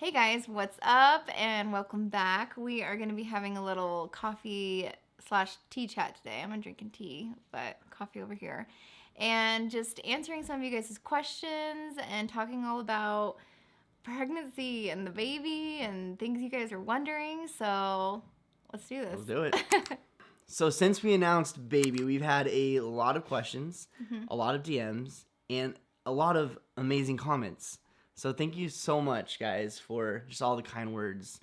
Hey guys, what's up? And welcome back. We are going to be having a little coffee/tea chat today. I'm drinking tea, but coffee over here. And just answering some of you guys' questions and talking all about pregnancy and the baby and things you guys are wondering. So let's do this. Let's do it. So since we announced baby, we've had a lot of questions, a lot of DMs, and a lot of amazing comments. So thank you so much, guys, for just all the kind words.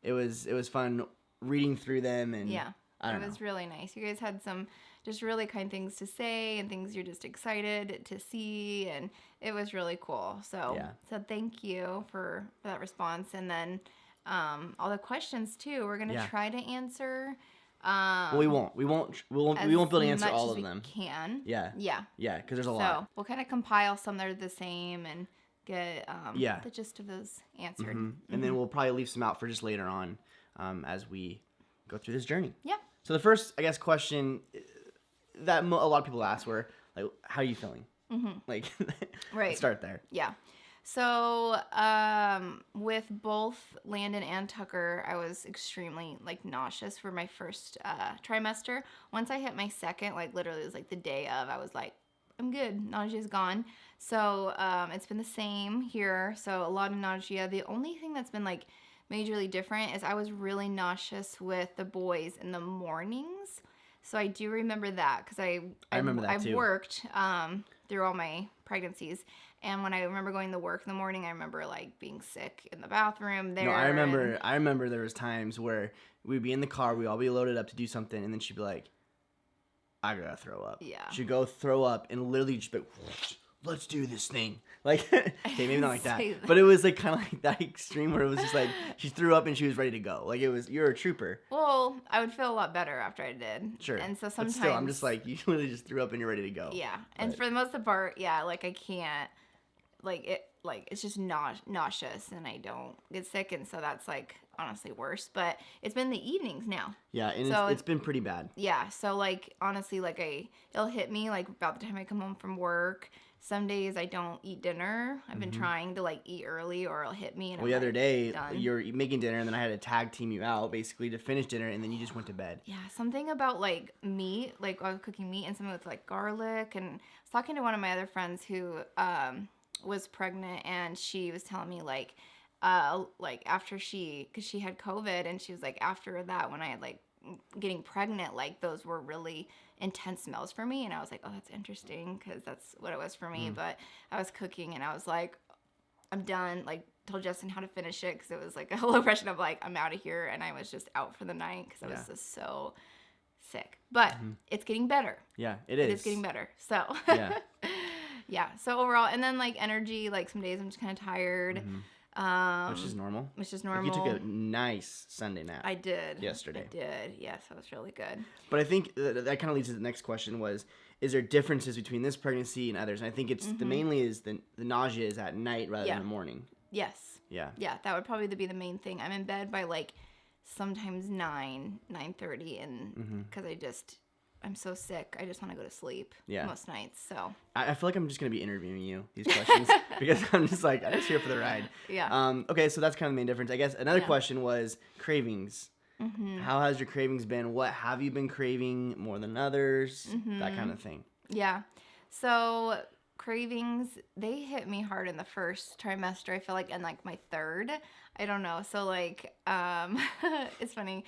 It was fun reading through them, and it was really nice. You guys had some just really kind things to say and things you're just excited to see, and it was really cool. So thank you for that response, and then all the questions too. We're gonna try to answer. Well, we won't be able to answer all of them. Can. Yeah, because there's a lot. So we'll kind of compile some that are the same and get the gist of those answered. And then we'll probably leave some out for just later on as we go through this journey. Yeah. So the first, I guess, question that a lot of people ask were, like, how are you feeling? Like, right. Let's start there. Yeah. So with both Landon and Tucker, I was extremely, nauseous for my first trimester. Once I hit my second, literally it was, the day of, I was like, I'm good. Nausea's gone. So it's been the same here. So a lot of nausea. The only thing that's been, majorly different is I was really nauseous with the boys in the mornings. So I do remember that because I remember that too. I've worked through all my pregnancies. And when I remember going to work in the morning, I remember, being sick in the bathroom there. No, I remember there was times where we'd be in the car, we'd all be loaded up to do something, and then she'd be like, I gotta throw up. Yeah. She'd go throw up and literally just be like, let's do this thing. Okay, maybe not like that. But it was, kind of like that extreme where it was just she threw up and she was ready to go. You're a trooper. Well, I would feel a lot better after I did. Sure. And so sometimes. But still, I'm just you literally just threw up and you're ready to go. Yeah. And for the most part, I can't. It's just nauseous and I don't get sick, and so that's honestly worse. But it's been the evenings now. Yeah, and so it's been pretty bad. Yeah, so honestly, it'll hit me about the time I come home from work. Some days I don't eat dinner. I've been trying to eat early, or it'll hit me. And the other day done. You're making dinner, and then I had to tag team you out basically to finish dinner, and then you just went to bed. Yeah, something about meat, I was cooking meat and something with garlic, and I was talking to one of my other friends who was pregnant, and she was telling me after because she had COVID, and she was after that, when I had getting pregnant, those were really intense meals for me, and I was oh, that's interesting, because that's what it was for me. But I was cooking, and I was I'm done. Told Justin how to finish it, because it was a hello impression of I'm out of here, and I was just out for the night because I was just so sick. But it's getting better. Yeah, it is. It's getting better. So yeah. Yeah, so overall, and then energy, some days I'm just kind of tired. Which is normal. You took a nice Sunday nap. I did. Yesterday. I did, yes, that was really good. But I think that kind of leads to the next question is there differences between this pregnancy and others? And I think it's mainly is the nausea is at night rather than in the morning. Yes. Yeah. Yeah, that would probably be the main thing. I'm in bed by sometimes 9:30, and because I'm so sick, I just want to go to sleep most nights. So I feel like I'm just going to be interviewing you, these questions, because I'm just I'm just here for the ride. Yeah. Okay, so that's kind of the main difference. I guess another question was cravings. How has your cravings been? What have you been craving more than others? That kind of thing. Yeah. So cravings, they hit me hard in the first trimester. I feel in my third. I don't know. So it's funny.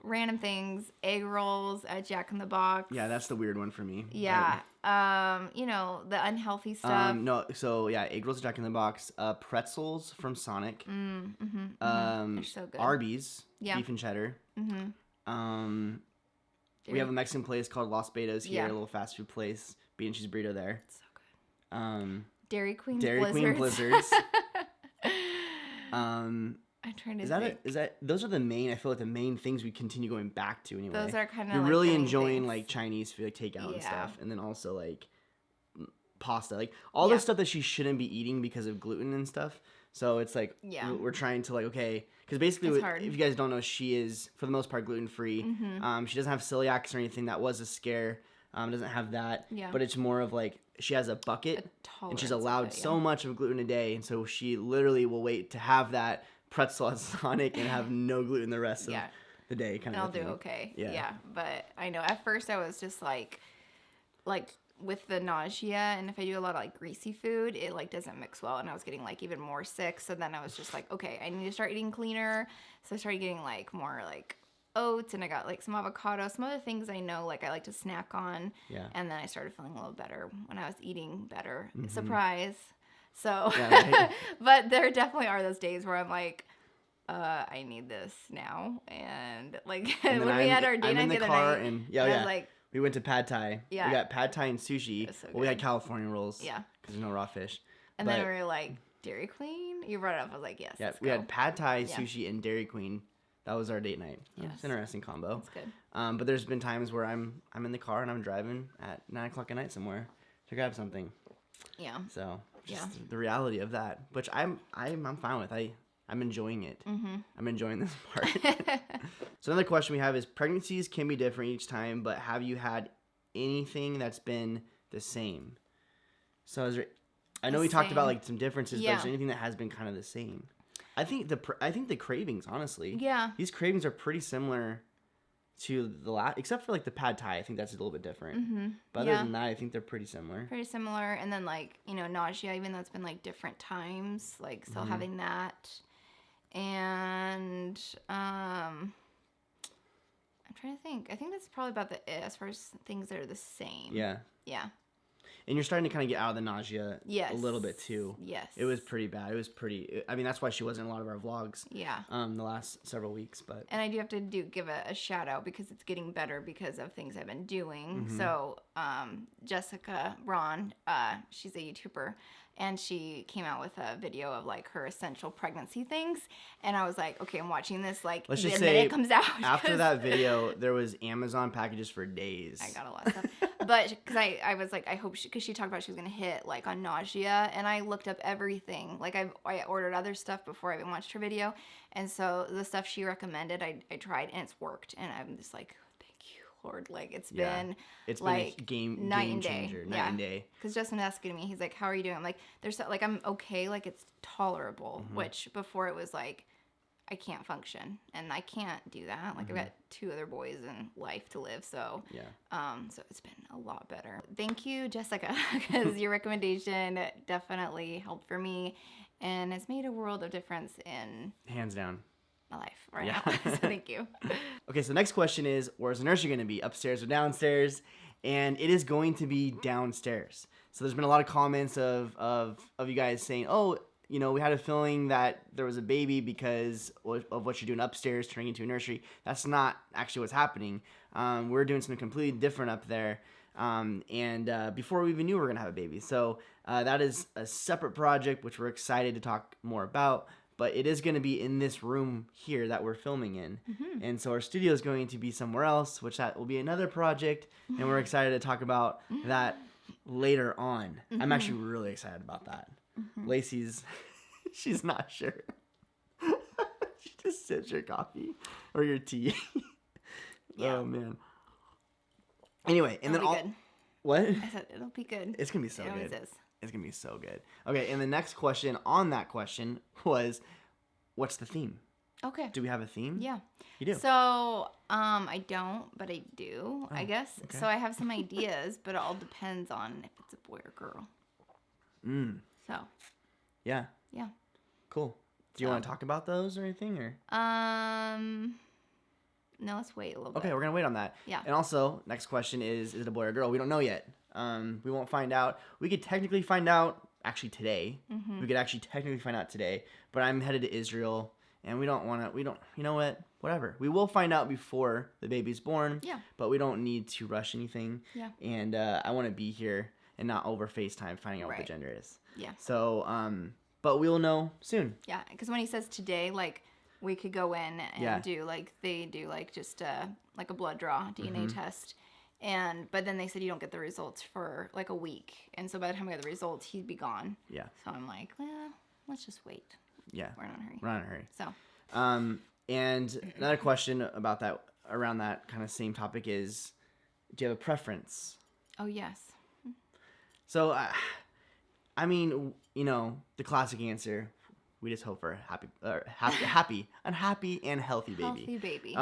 Random things, egg rolls at Jack in the Box. Yeah, that's the weird one for me. Yeah. The unhealthy stuff. No, so yeah, egg rolls at Jack in the Box, pretzels from Sonic. They're so good. Arby's, beef and cheddar. We have a Mexican place called Los Betos here, a little fast food place. Bean and cheese burrito there. It's so good. Dairy Queen Blizzards. I'm trying to Is that those are the main, I feel the main things we continue going back to anyway. Those are kind of You're really the enjoying things. Chinese food, takeout and stuff, and then also pasta, all the stuff that she shouldn't be eating because of gluten and stuff. So it's we're trying to okay, because basically if you guys don't know, she is for the most part gluten free. She doesn't have celiacs or anything. That was a scare. Doesn't have that, but it's more of she has a bucket, and she's allowed it, so much of gluten a day, and so she literally will wait to have that pretzel at Sonic and have no gluten the rest of the day. Kind and of I'll thing. do okay. Yeah, but I know at first I was just like with the nausea, and if I do a lot of like greasy food, it like doesn't mix well, and I was getting like even more sick. So then I was just like, okay, I need to start eating cleaner. So I started getting like more like oats, and I got like some avocado, some other things I know like I like to snack on. Yeah. And then I started feeling a little better when I was eating better. Surprise. So, but there definitely are those days where I'm like, I need this now. And like when we had our date night the other night, and I was like, we went to Pad Thai. Yeah. We got Pad Thai and sushi. So we had California rolls. Yeah. Because there's no raw fish. And then we were like, Dairy Queen? You brought it up. I was like, yes. Yeah, we had Pad Thai, sushi, and Dairy Queen. That was our date night. Yes. It's an interesting combo. That's good. But there's been times where I'm in the car and I'm driving at 9 o'clock at night somewhere to grab something. Yeah. So just the reality of that, which I'm fine with. I'm enjoying it. I'm enjoying this part. So another question we have is, pregnancies can be different each time, but have you had anything that's been the same? So is there, I know we talked about like some differences, but is there anything that has been kind of the same? I think the cravings, honestly. Yeah. These cravings are pretty similar to the last, except for like the Pad Thai. I think that's a little bit different. But other than that, I think they're pretty similar. Pretty similar. And then like, nausea, even though it's been like different times, like still having that. And I'm trying to think. I think that's probably about it as far as things that are the same. Yeah. Yeah. And you're starting to kind of get out of the nausea a little bit too. Yes. It was pretty bad. It was pretty, I mean, that's why she wasn't in a lot of our vlogs. Yeah. The last several weeks, but. And I do have to give a shout out because it's getting better because of things I've been doing. So, Jessica Braun, she's a YouTuber, and she came out with a video of like her essential pregnancy things. And I was like, okay, I'm watching this like Let's the just minute say it comes out. After that video, there was Amazon packages for days. I got a lot of stuff. But because I was like, I hope because she talked about she was going to hit like on nausea. And I looked up everything. Like I ordered other stuff before I even watched her video. And so the stuff she recommended, I tried and it's worked. And I'm just like, Lord, like it's been like game night and changer, day. night and day. Because Justin was asking me, he's like, "How are you doing?" I'm like, "There's like I'm okay, like it's tolerable." Which before it was like, I can't function and I can't do that. Like I've got 2 other boys and life to live, so so it's been a lot better. Thank you, Jessica, because your recommendation definitely helped for me, and has made a world of difference in hands down my life right now. So thank you. Okay, so the next question is, where's the nursery going to be? Upstairs or downstairs? And it is going to be downstairs. So there's been a lot of comments of you guys saying, oh, we had a feeling that there was a baby because of what you're doing upstairs, turning into a nursery. That's not actually what's happening. We're doing something completely different up there. And before we even knew we were going to have a baby. So that is a separate project, which we're excited to talk more about. But it is going to be in this room here that we're filming in. And so our studio is going to be somewhere else, which that will be another project. And we're excited to talk about that later on. I'm actually really excited about that. Lacey's, she's not sure. She just sips your coffee or your tea. Oh, man. Anyway, and It'll then be good. What? I said it'll be good. It's going to be so it good. Always is. It's going to be so good. Okay, and the next question on that question was, what's the theme? Okay. Do we have a theme? Yeah. You do? So, I don't, but I do, I guess. okay. So I have some ideas, but it all depends on if it's a boy or girl. So. Yeah. Yeah. Cool. Do you want to talk about those or anything, or? No, let's wait a little bit. Okay, we're going to wait on that. Yeah. And also, next question is it a boy or girl? We don't know yet. We won't find out. We could technically find out actually today. We could actually technically find out today, but I'm headed to Israel and we don't, you know what? Whatever. We will find out before the baby's born. Yeah. But we don't need to rush anything. Yeah. And I want to be here and not over FaceTime finding out what the gender is. Yeah. So, but we'll know soon. Yeah, because when he says today, like, we could go in and do, like, they do, like, just, like a blood draw, DNA test. But then they said you don't get the results for, like, a week. And so by the time we get the results, he'd be gone. Yeah. So I'm like, well, let's just wait. Yeah. We're not in a hurry. We're not in a hurry. So. And another question about that, around that kind of same topic is, do you have a preference? Oh, yes. So, I mean, you know, the classic answer. We just hope for a happy, and healthy baby. Healthy baby.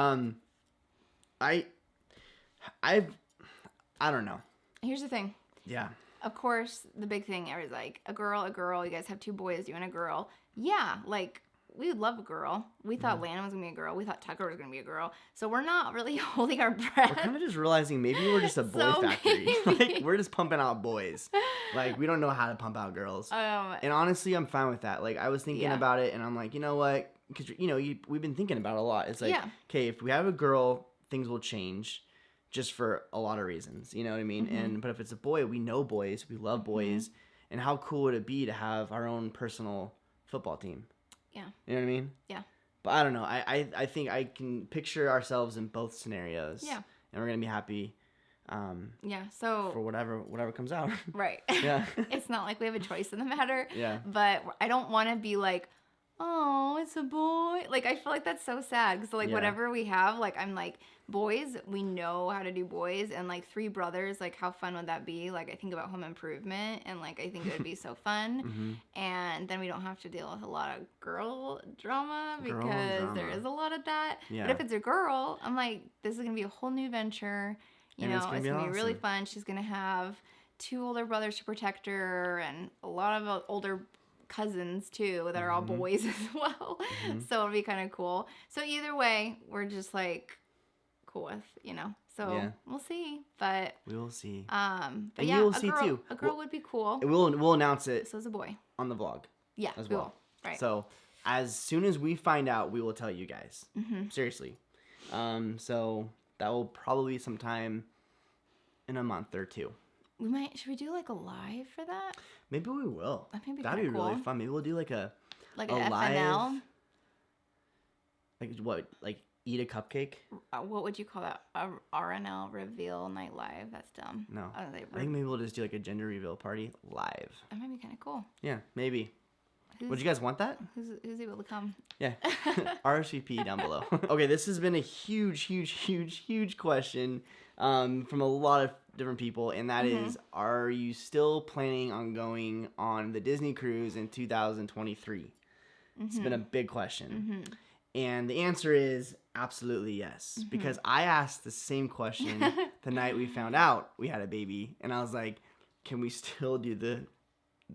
I don't know. Here's the thing. Yeah. Of course, the big thing is like a girl. You guys have 2 boys, you and a girl. Yeah, like we would love a girl. We thought Lana was gonna be a girl. We thought Tucker was gonna be a girl. So we're not really holding our breath. We're kind of just realizing maybe we're just a boy factory. Like we're just pumping out boys. Like we don't know how to pump out girls. And honestly, I'm fine with that. Like I was thinking about it, and I'm like, you know what? Because we've been thinking about it a lot. It's like, okay, if we have a girl, things will change. Just for a lot of reasons, you know what I mean? But if it's a boy, we know boys, we love boys, and how cool would it be to have our own personal football team? Yeah. You know what I mean? Yeah. But I don't know. I think I can picture ourselves in both scenarios. Yeah. And we're gonna be happy. So for whatever comes out. Right. Yeah. It's not like we have a choice in the matter. Yeah. But I don't want to be like, oh, it's a boy. Like I feel like that's so sad because like whatever we have, like I'm like boys, we know how to do boys, and like 3 brothers, like how fun would that be? Like I think about Home Improvement, and like I think it would be so fun, and then we don't have to deal with a lot of girl drama because there is a lot of that. Yeah. But if it's a girl, I'm like, this is gonna be a whole new venture. You know, it's gonna be really fun. She's gonna have 2 older brothers to protect her, and a lot of older cousins too that are all boys as well. So it'll be kind of cool. So either way, we're just like cool with, you know. So we'll see, but we will see. But and yeah, you will see too. A girl would be cool. We'll announce it. So is a boy On the vlog. Yeah, as we well. will. Right. So as soon as we find out, we will tell you guys. Seriously. So that will probably be sometime in a month or 2. Should we do like a live for that? Maybe we will. That'd be That'd be cool. really fun. Maybe we'll do like a an live, FNL. Like what? Like eat a cupcake? What would you call that? A RNL reveal night live? That's dumb. No. I think maybe we'll just do like a gender reveal party live. That might be kind of cool. Yeah, maybe. Would you guys want that? Who's able to come? Yeah. RSVP down below. Okay, this has been a huge question from a lot of different people, and that is, are you still planning on going on the Disney cruise in 2023? It's been a big question. And the answer is absolutely yes, because I asked the same question the night we found out we had a baby, and I was like, can we still do the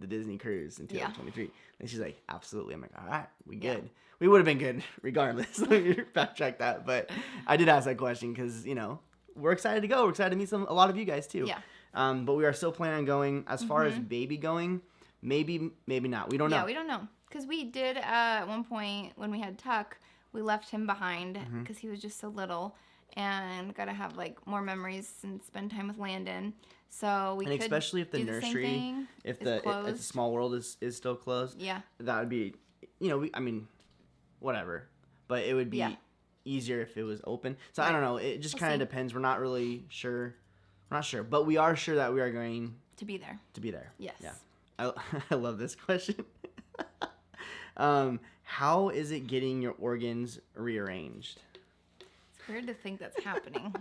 Disney cruise in 2023? And she's like, absolutely. I'm like, all right, we good. We would have been good regardless. Let me backtrack that. But I did ask that question because, you know, we're excited to go. We're excited to meet a lot of you guys too. Yeah. But we are still planning on going. As far as baby going, maybe not. We don't know. Yeah, we don't know. Because we did, at one point when we had Tuck, we left him behind because he was just so little, and got to have like more memories and spend time with Landon. So we could especially if the nursery, if the Small World is still closed, that would be, you know, I mean, whatever. But it would be easier if it was open. So I don't know. It just kind of depends. We're not really sure. We're not sure, but we are sure that we are going to be there. Yes. Yeah. I love this question. How is it getting your organs rearranged? It's weird to think that's happening.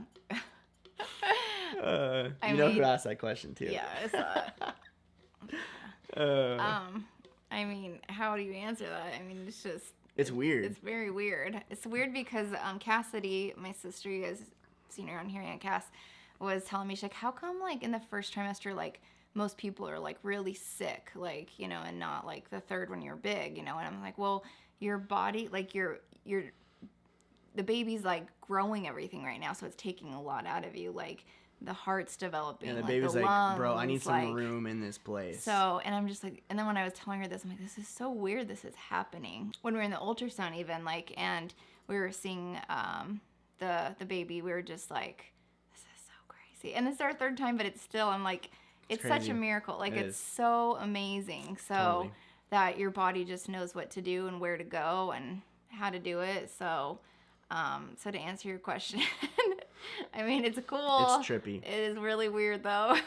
You know who asked that question too. Yeah. I mean, how do you answer that? I mean, it's just... It's weird. It's very weird. It's weird because Cassidy, my sister, you guys seen her on here, Aunt Cass, was telling me, she's like, how come, like, in the first trimester, like, most people are, like, really sick, like, you know, and not, like, the third when you're big, you know? And I'm like, well, your body, like, the baby's, like, growing everything right now, so it's taking a lot out of you, like... The heart's developing. Yeah, the like baby's the like, lungs, bro, I need some room in this place. So, and I'm just like, and then when I was telling her this, I'm like, this is so weird. This is happening. When we were in the ultrasound, even like, and we were seeing the baby, we were just like, this is so crazy. And it's our 3rd time, but it's still, I'm like, it's such a miracle. Like, it's so amazing. So that your body just knows what to do and where to go and how to do it. So, so to answer your question. I mean, it's cool. It's trippy. It is really weird, though.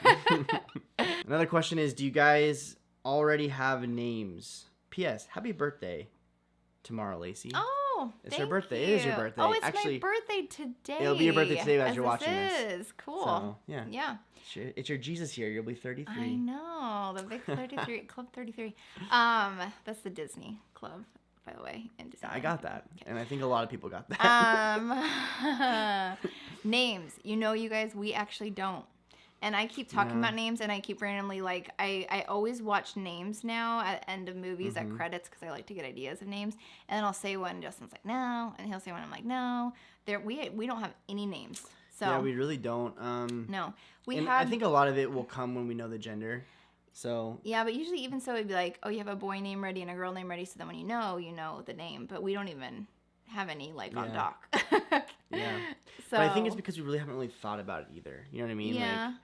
Another question is, do you guys already have names? P.S. Happy birthday tomorrow, Lacey. Oh, Oh, It's thank her birthday. you. It is your birthday. Oh, it's Actually, my birthday today. it'll be your birthday today as you're this watching this. is. Cool. So, yeah. Yeah. It's your Jesus year. You'll be 33. I know. The big 33. Club 33. That's the Disney Club, by the way. In I got that. Okay. And I think a lot of people got that. Names. You guys, we actually don't. And I keep talking about names, and I keep randomly, like, I always watch names now at end of movies, at credits, because I like to get ideas of names. And then I'll say one, and Justin's like, no. And he'll say one, I'm like, no. We don't have any names. So Yeah, we really don't. No. I think a lot of it will come when we know the gender. So yeah, but usually even so, it'd be like, oh, you have a boy name ready and a girl name ready, so then when you know the name. But we don't even have any, like, on doc. Yeah. So, but I think it's because we really haven't really thought about it either. You know what I mean? Yeah. Like,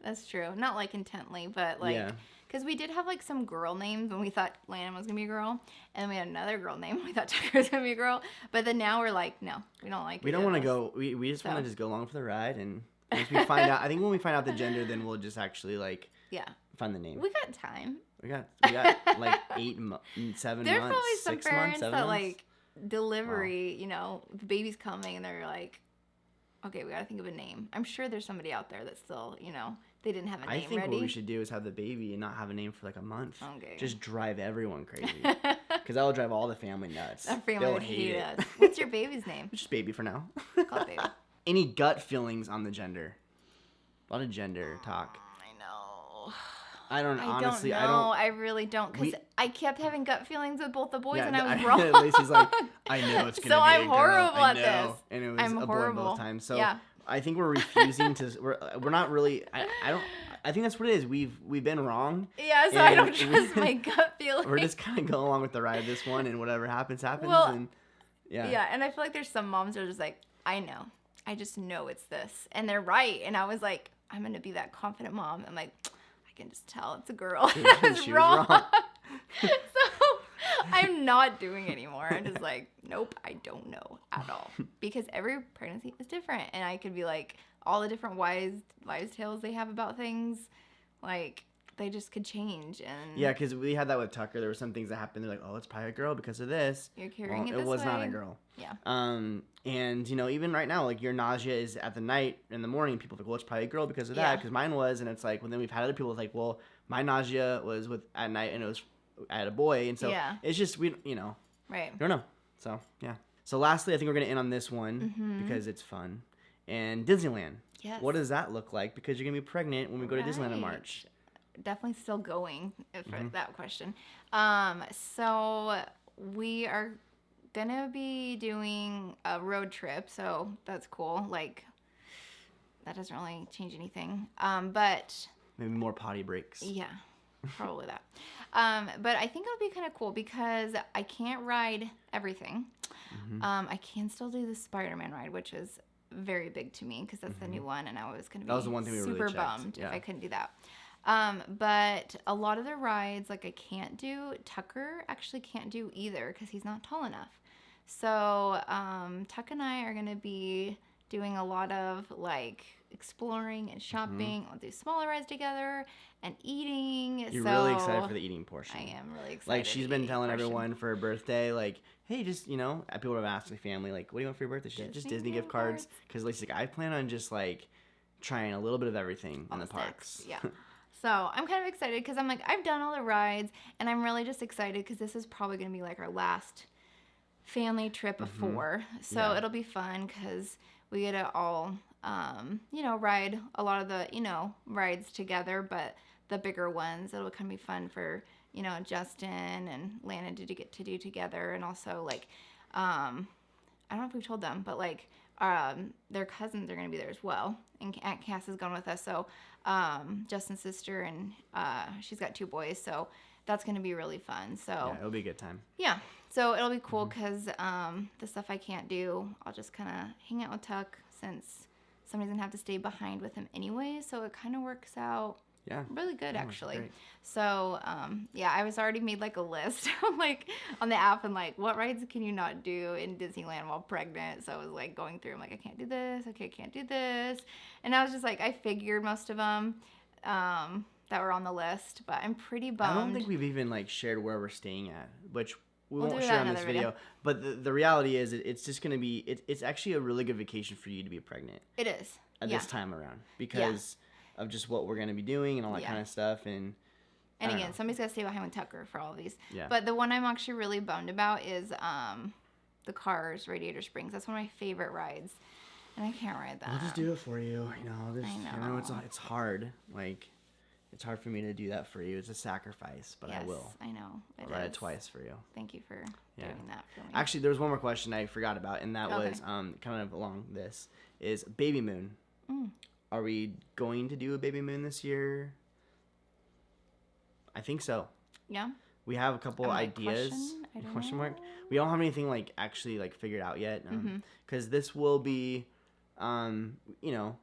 that's true. Not, like, intently, but, like, because we did have, like, some girl names when we thought Landon was going to be a girl. And then we had another girl name when we thought Tucker was going to be a girl. But then now we're like, no, we don't like it. We don't want to go. We just want to just go along for the ride. And once we find out, I think when we find out the gender, then we'll just actually, like, find the name. We got time. We got like 7 months. There's probably some 6 parents months, 7 that, months? like, delivery, the baby's coming, and they're like, okay, we got to think of a name. I'm sure there's somebody out there that still, they didn't have a name ready. I think what we should do is have the baby and not have a name for like a month. Okay. Just drive everyone crazy. Because that'll drive all the family nuts. Our family They'll would hate it. us. What's your baby's name? Just baby for now. Call it baby. Any gut feelings on the gender? A lot of gender talk. I know. Honestly, don't know. I really don't. Because I kept having gut feelings with both the boys, and I was wrong. Lacey's like, I know it's going to be So I'm a girl. horrible I at know. this. And it was I'm a horrible. boy both times. So yeah. I think we're refusing to. We're not really. I think that's what it is. We've been wrong. Yeah, so I don't trust my gut feeling. We're just kind of going along with the ride of this one, and whatever happens. Well, and yeah, and I feel like there's some moms that are just like, I know. I just know it's this. And they're right. And I was like, I'm going to be that confident mom. I'm like, I can just tell it's a girl. I was wrong. So I'm not doing anymore. I'm just like, nope, I don't know at all. Because every pregnancy is different. And I could be like, all the different wives tales they have about things, like, they just could change. And yeah, because we had that with Tucker. There were some things that happened. They're like, oh, it's probably a girl because of this. You're carrying it this way. It was not a girl. Yeah. And, even right now, like, your nausea is at the night, in the morning. People are like, well, it's probably a girl because of that, because mine was. And it's like, well, then we've had other people like, well, my nausea was at night, and it was at a boy. And so it's just, Right. I don't know. So, yeah. So, lastly, I think we're going to end on this one because it's fun. And Disneyland. Yes. What does that look like? Because you're going to be pregnant when we go to Disneyland in March. Definitely still going for that question. So we are gonna be doing a road trip, so that's cool. Like, that doesn't really change anything. But maybe more potty breaks. Yeah, probably that. But I think it'll be kind of cool because I can't ride everything. I can still do the Spider-Man ride, which is very big to me because that's the new one, and I was gonna be the one thing we super really checked. bummed if I couldn't do that. But a lot of the rides, like, I can't do. Tucker actually can't do either because he's not tall enough. So Tuck and I are going to be doing a lot of, like, exploring and shopping. We'll do smaller rides together and eating. You're really excited for the eating portion. I am really excited. Like, she's been telling everyone for her birthday, like, hey, just, people have asked my family, like, what do you want for your birthday? Just Disney gift cards. Because Lacey's like, I plan on just, like, trying a little bit of everything in the parks. Yeah. So I'm kind of excited because I'm like, I've done all the rides, and I'm really just excited because this is probably going to be like our last family trip of 4. So it'll be fun because we get to all, ride a lot of the, rides together, but the bigger ones, it'll kind of be fun for, Justin and Lana to get to do together. And also, like, I don't know if we've told them, but, like, their cousins are going to be there as well. And Aunt Cass is going with us. So Justin's sister, and she's got 2 boys. So that's going to be really fun. So yeah, it'll be a good time. Yeah. So it'll be cool because the stuff I can't do, I'll just kind of hang out with Tuck since somebody's going to have to stay behind with him anyway. So it kind of works out. Yeah. Really good, actually. Great. So, I was already made, like, a list, like, on the app, and, like, what rides can you not do in Disneyland while pregnant? So I was, like, going through, I'm like, I can't do this. Okay, I can't do this. And I was just, like, I figured most of them that were on the list, but I'm pretty bummed. I don't think we've even, like, shared where we're staying at, which we We'll won't do share that on this another video. But the reality is, it's just gonna be. It's actually a really good vacation for you to be pregnant. It is. At this time around because of just what we're gonna be doing and all that kind of stuff and again, somebody's got to stay behind with Tucker for all of these. Yeah. But the one I'm actually really bummed about is the Cars Radiator Springs. That's one of my favorite rides, and I can't ride that. I'll just do it for you. I know it's hard. Like, it's hard for me to do that for you. It's a sacrifice, but I will. I know. I'll ride it twice for you. Thank you for doing that for me. Actually, there was one more question I forgot about, and that was kind of along this is Baby Moon. Are we going to do a Baby Moon this year? I think so. Yeah. We have a couple ideas. Question mark. We don't have anything like actually like figured out yet, because this will be, you know,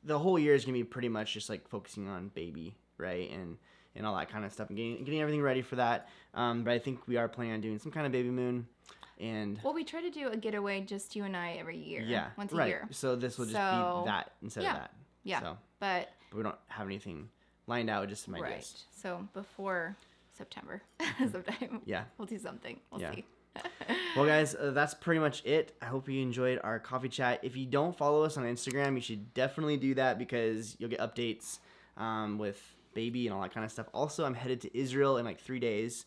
the whole year is gonna be pretty much just like focusing on baby, right, and all that kind of stuff, and getting everything ready for that. But I think we are planning on doing some kind of Baby Moon, and we try to do a getaway just you and I every year. Yeah, once a year. So this will just be that instead of that. Yeah. So, but we don't have anything lined out. Just some ideas. Right. So before September, sometime. Yeah. We'll do something. We'll see. Well, guys, that's pretty much it. I hope you enjoyed our coffee chat. If you don't follow us on Instagram, you should definitely do that because you'll get updates with baby and all that kind of stuff. Also, I'm headed to Israel in like 3 days,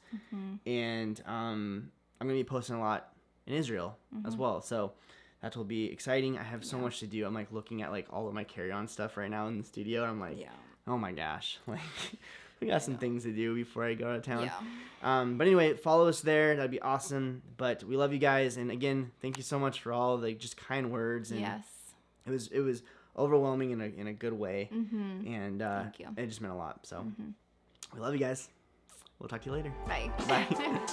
and I'm going to be posting a lot in Israel as well. So that will be exciting. I have so much to do. I'm like looking at like all of my carry-on stuff right now in the studio, and I'm like, oh my gosh, like we got some things to do before I go out of town. But anyway, follow us there. That'd be awesome. But we love you guys, and again, thank you so much for all the just kind words. And it was overwhelming in a good way, and thank you. It just meant a lot. So we love you guys. We'll talk to you later. Bye. Bye.